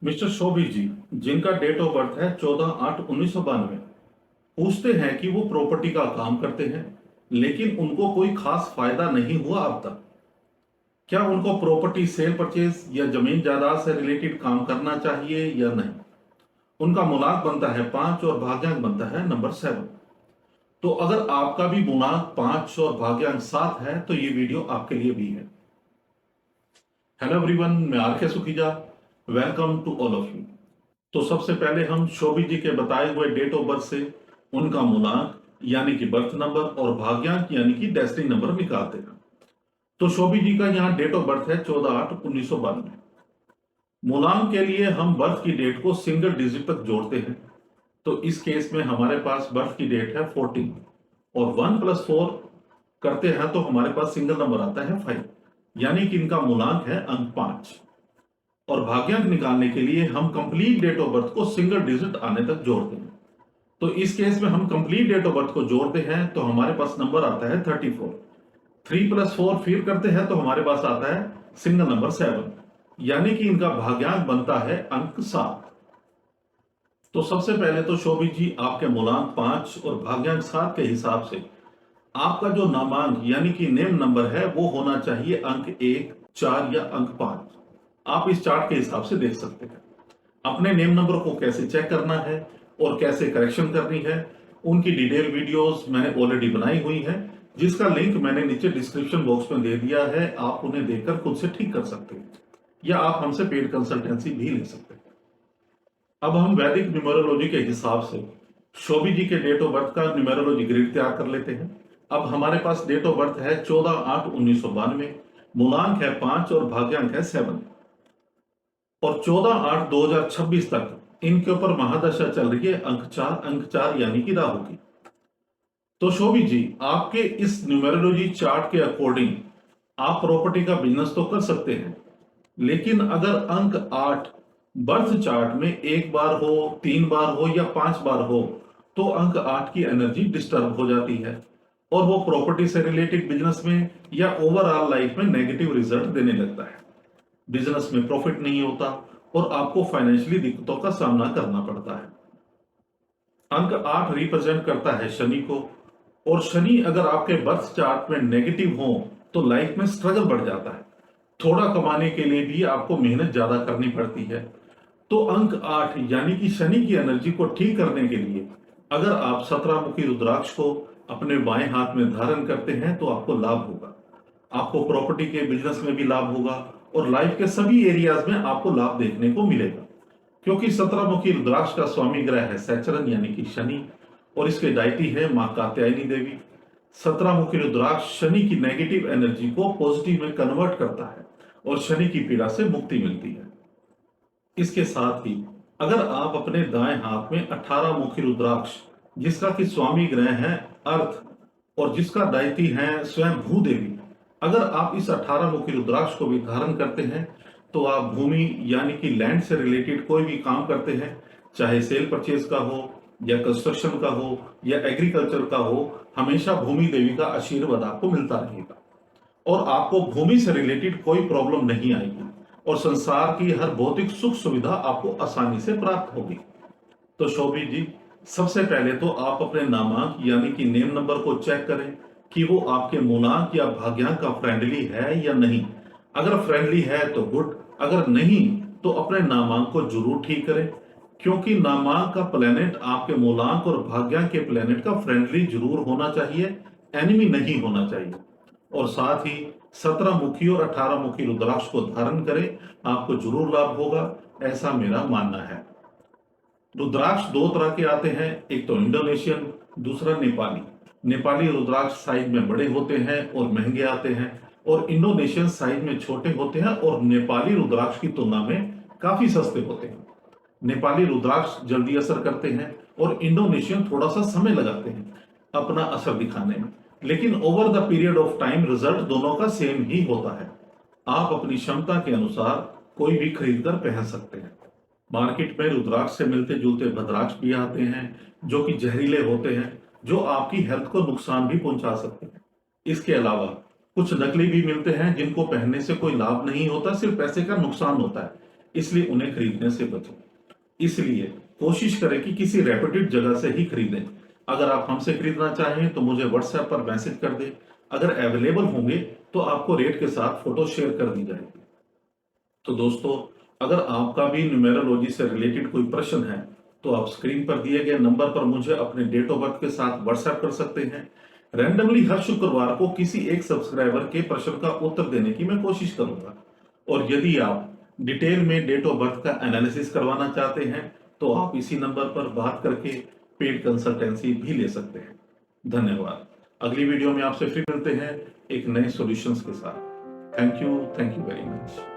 Mister शोभी जी, जिनका date of birth है 14/8/1992, पूछते हैं कि वो प्रॉपर्टी का काम करते हैं, लेकिन उनको कोई खास फायदा नहीं हुआ अब तक। क्या उनको प्रॉपर्टी सेल परचेज या जमीन जायदाद से रिलेटेड काम करना चाहिए या नहीं? उनका मुलाक बनता है 5 और भाग्यांक बनता है नंबर 7। तो अगर आपका भी मुलाक 5 और भाग्यांक 7 है तो ये वीडियो आपके लिए भी है। हेलो एवरीवन, मैं R K Sukhija. Welcome to all of you. तो सबसे पहले हम शोभी जी के बताए हुए डेट ऑफ बर्थ से उनका मुलांक यानी कि बर्थ नंबर और भाग्यांक यानी कि डेस्टिनी नंबर निकालते हैं। तो शोभी जी का यहाँ डेट ऑफ बर्थ है 14/8/1992। मूलांक के लिए हम बर्थ की डेट को सिंगल डिजिट तक जोड़ते हैं। तो इस केस में हमारे पास बर्थ की डेट है 14 और 1+4 करते हैं तो हमारे पास सिंगल नंबर आता है 5, यानी कि इनका मूलांक है अंक 5। और भाग्यांक निकालने के लिए हम कंप्लीट डेट ऑफ बर्थ को सिंगल डिजिट आने तक जोड़ते हैं। तो इस केस में हम कंप्लीट डेट ऑफ बर्थ को जोड़ते हैं तो हमारे पास नंबर आता है 34। 3+4 फिर करते हैं तो हमारे पास आता है सिंगल नंबर 7, यानी कि इनका भाग्यांक बनता है अंक 7। तो सबसे पहले तो शोभी जी, आपके मूलांक 5 और भाग्यांक 7 के हिसाब से आपका जो नामांक यानी कि नेम नंबर है वो होना चाहिए अंक 1, 4 या अंक 5। आप इस चार्ट के हिसाब से देख सकते हैं। अपने नेम नंबर को कैसे चेक करना है और कैसे करेक्शन करनी है, उनकी डिटेल वीडियोस मैंने ऑलरेडी बनाई हुई है, जिसका लिंक मैंने नीचे डिस्क्रिप्शन बॉक्स में दे दिया है। आप उन्हें देखकर खुद से ठीक कर सकते हैं या आप हमसे पेड कंसल्टेंसी भी ले सकते हैं। अब हम वैदिक न्यूमरोलॉजी के हिसाब से शोभी जी के डेट ऑफ बर्थ का न्यूमरोलॉजी ग्रिड तैयार कर लेते हैं। अब हमारे पास डेट ऑफ बर्थ है 14/8/1992, मूलांक है 5 और भाग्यांक है 7। और 14/8/2026 तक इनके ऊपर महादशा चल रही है अंक 4 यानी कि राहु की। तो शोभी जी, आपके इस न्यूमेरोलॉजी चार्ट के अकॉर्डिंग आप प्रॉपर्टी का बिजनेस तो कर सकते हैं, लेकिन अगर अंक 8 बर्थ चार्ट में एक बार हो, 3 बार हो या 5 बार हो तो अंक 8 की एनर्जी डिस्टर्ब हो जाती है और वो प्रॉपर्टी से रिलेटेड बिजनेस में या ओवरऑल लाइफ में नेगेटिव रिजल्ट देने लगता है। बिजनेस में प्रॉफिट नहीं होता और आपको फाइनेंशियली दिक्कतों का सामना करना पड़ता है। अंक 8 रिप्रेजेंट करता है शनि को, और शनि अगर आपके बर्थ चार्ट में नेगेटिव हो तो लाइफ में स्ट्रगल बढ़ जाता है। थोड़ा कमाने के लिए भी आपको मेहनत ज्यादा करनी पड़ती है। तो अंक 8 यानी कि शनि की एनर्जी को ठीक करने के लिए अगर आप 17 मुखी रुद्राक्ष को अपने बाएं हाथ में धारण करते हैं तो आपको लाभ होगा। आपको प्रॉपर्टी के बिजनेस में भी लाभ होगा और लाइफ के सभी एरियाज में आपको लाभ देखने को मिलेगा, क्योंकि 17 मुखी रुद्राक्ष का स्वामी ग्रह है सैचरन यानी कि शनि, और इसके डायटी है मां कात्यायनी देवी। 17 मुखी रुद्राक्ष शनि की नेगेटिव एनर्जी को पॉजिटिव में कन्वर्ट करता है और शनि की पीड़ा से मुक्ति मिलती है। इसके साथ ही अगर आप अपने दाएं हाथ में 18 मुखी रुद्राक्ष, जिसका कि स्वामी ग्रह है अर्थ और जिसका डायटी है स्वयं भूदेवी, अगर आप इस 18 मुखी रुद्राक्ष को भी धारण करते हैं तो आप भूमि यानी कि लैंड से रिलेटेड कोई भी काम करते हैं, चाहे सेल परचेज का हो या कंस्ट्रक्शन का हो या एग्रीकल्चर का हो, हमेशा भूमि देवी का आशीर्वाद आपको मिलता रहेगा और आपको भूमि से रिलेटेड कोई प्रॉब्लम नहीं आएगी और संसार की हर भौतिक सुख सुविधा आपको आसानी से प्राप्त होगी। तो शोभी जी, सबसे पहले तो आप अपने नामांक यानी कि नेम नंबर को चेक करें कि वो आपके मूलांक या भाग्यांक का फ्रेंडली है या नहीं। अगर फ्रेंडली है तो गुड, अगर नहीं तो अपने नामांक को जरूर ठीक करें, क्योंकि नामांक का प्लेनेट आपके मूलांक और भाग्यांक के प्लेनेट का फ्रेंडली जरूर होना चाहिए, एनिमी नहीं होना चाहिए। और साथ ही 17 मुखी और 18 मुखी रुद्राक्ष को धारण करें, आपको जरूर लाभ होगा, ऐसा मेरा मानना है। रुद्राक्ष दो तरह के आते हैं, एक तो इंडोनेशियन, दूसरा नेपाली। नेपाली रुद्राक्ष साइज में बड़े होते हैं और महंगे आते हैं, और इंडोनेशियन साइज में छोटे होते हैं और नेपाली रुद्राक्ष की तुलना में काफी सस्ते होते हैं। नेपाली रुद्राक्ष जल्दी असर करते हैं और इंडोनेशियन थोड़ा सा समय लगाते हैं अपना असर दिखाने में, लेकिन over the period of time result दोनों का सेम ही होता है। आप अपनी क्षमता के अनुसार कोई भी खरीद कर पहन सकते हैं। मार्केट में रुद्राक्ष से मिलते जुलते भद्राक्ष भी आते हैं जो कि जहरीले होते हैं, जो आपकी हेल्थ को नुकसान भी पहुंचा सकते हैं। इसके अलावा कुछ नकली भी मिलते हैं जिनको पहनने से कोई लाभ नहीं होता, सिर्फ पैसे का नुकसान होता है। इसलिए उन्हें खरीदने से बचो। इसलिए कोशिश करें कि किसी रेप्यूटेड जगह से ही खरीदें। अगर आप हमसे खरीदना चाहें तो मुझे व्हाट्सएप पर मैसेज कर दें। अगर अवेलेबल होंगे तो आपको रेट के साथ फोटो शेयर कर दी जाएगी। तो दोस्तों, अगर आपका भी न्यूमेरोलॉजी से रिलेटेड कोई प्रश्न है तो आप स्क्रीन पर दिए गए नंबर पर मुझे अपने डेट ऑफ बर्थ के साथ व्हाट्सएप कर सकते हैं। रैंडमली हर शुक्रवार को किसी एक सब्सक्राइबर के प्रश्न का उत्तर देने की मैं कोशिश करूंगा। और यदि आप डिटेल में डेट ऑफ बर्थ का एनालिसिस करवाना चाहते हैं तो आप इसी नंबर पर बात करके पेड कंसल्टेंसी भी ले सकते हैं। धन्यवाद। अगली वीडियो में आपसे फिर मिलते हैं एक नए सॉल्यूशंस के साथ। Thank you very much.